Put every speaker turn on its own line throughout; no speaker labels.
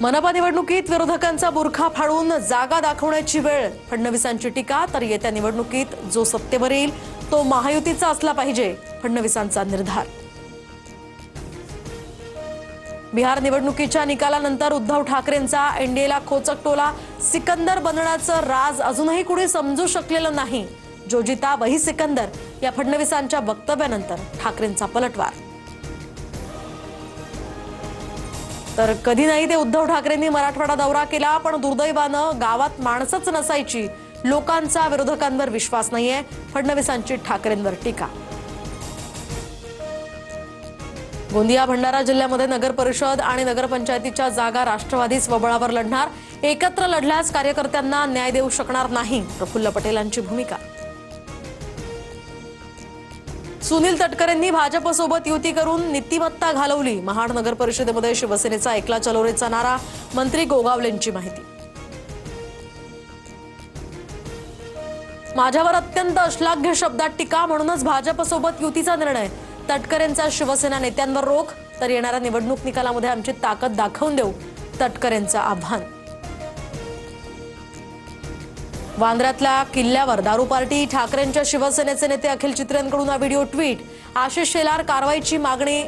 मनपा निवडणुकीत विरोधकांचा बुरखा फाडून जागा दाखवण्याची वेळ. फडणवीसांची टीका. तर येत्या निवडणुकीत जो सत्तेवर येईल तो महायुतीचा असला पाहिजे, फडणवीसांचा निर्धार. बिहार निवडणुकीच्या निकालानंतर उद्धव ठाकरेंचा एनडीएला खोचक टोला. सिकंदर बनण्याचं राज अजूनही कुणी समजू शकलेलं नाही. जो जिता वही सिकंदर या फडणवीसांच्या वक्तव्यानंतर ठाकरेंचा पलटवार. तर कधी नाही ते उद्धव ठाकरेंनी मराठवाडा दौरा केला, पण दुर्दैवानं गावात माणसंच नसायची. लोकांचा विरोधकांवर विश्वास नाहीये, फडणवीसांची ठाकरेंवर टीका. गोंदिया भंडारा जिल्ह्यामध्ये नगर परिषद आणि नगरपंचायतीच्या जागा राष्ट्रवादी स्वबळावर लढणार. एकत्र लढल्यास कार्यकर्त्यांना न्याय देऊ शकणार नाही, प्रफुल्ल पटेलांची भूमिका. सुनील तटकरेंनी भाजपसोबत युती करून नीतिमत्ता घालवली. महाड नगर परिषदेमध्ये शिवसेनेचा एकला चलोरेचा नारा. मंत्री गोगावलेंची माहिती. माझ्यावर अत्यंत अश्लाघ्य शब्दात टीका, म्हणूनच भाजपसोबत युतीचा निर्णय. तटकरेंचा शिवसेना नेत्यांवर रोख. तर येणाऱ्या निवडणूक निकालामध्ये आमची ताकद दाखवून देऊ, तटकरेंचं आव्हान. वांद्र्यातल्या किल्ल्यावर दारू पार्टी. ठाकरेंच्या शिवसेनेचे नेते अखिल चित्रेंकडून हा व्हिडिओ ट्विट. आशिष शेलार कारवाईची मागणी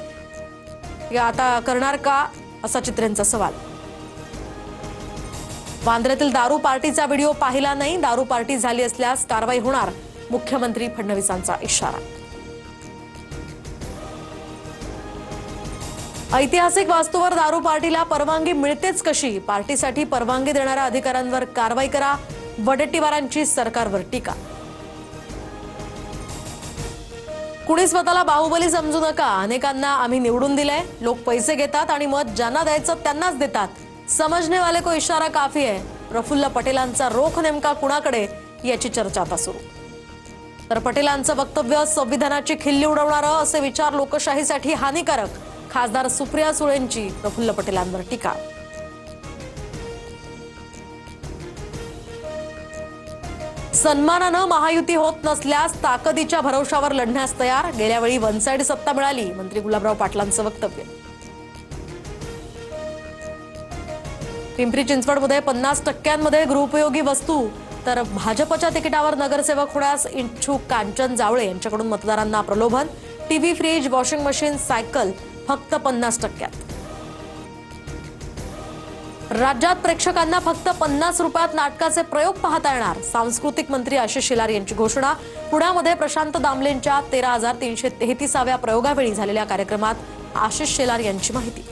आता करणार का, असा चित्रेंचा सवाल. वांद्र्यातील दारू पार्टीचा व्हिडिओ पाहिला नाही. दारू पार्टी झाली असल्यास कारवाई होणार, मुख्यमंत्री फडणवीसांचा इशारा. ऐतिहासिक वास्तूवर दारू पार्टीला परवानगी मिळतेच कशी? पार्टीसाठी परवानगी देणाऱ्या अधिकाऱ्यांवर कारवाई करा, वडेट्टीवारांची सरकारवर टीका. कुणी स्वतःला बाहुबली समजू नका. अनेकांना आम्ही निवडून दिलंय. लोक पैसे घेतात आणि मत ज्यांना द्यायचं त्यांनाच देतात. समजणे वाले को इशारा काफी आहे. प्रफुल्ल पटेलांचा रोख नेमका कुणाकडे, याची चर्चा आता सुरू. तर पटेलांचं वक्तव्य संविधानाची खिल्ली उडवणारं, असे विचार लोकशाहीसाठी हानिकारक. खासदार सुप्रिया सुळेंची प्रफुल्ल पटेलांवर टीका. सन्मानानं महायुती होत नसल्यास ताकदीच्या भरवशावर लढण्यास तयार. गेल्या वेळी वन साइड सत्ता मिळाली, मंत्री गुलाबराव पाटलांचं वक्तव्य. पिंपरी चिंचवडमध्ये 50% गृहोपयोगी वस्तू. तर भाजपच्या तिकिटावर नगरसेवक होण्यास इच्छुक कांचन जावळे यांच्याकडून मतदारांना प्रलोभन. TV, fridge, washing machine, cycle फक्त 50%. राज्यात प्रेक्षकांना फक्त 50 रुपयात नाटकाचे प्रयोग पाहता येणार. सांस्कृतिक मंत्री आशिष शेलार यांची घोषणा. पुण्यामध्ये प्रशांत दामलेंच्या 13,333व्या प्रयोगावेळी झालेल्या कार्यक्रमात आशिष शेलार यांची माहिती.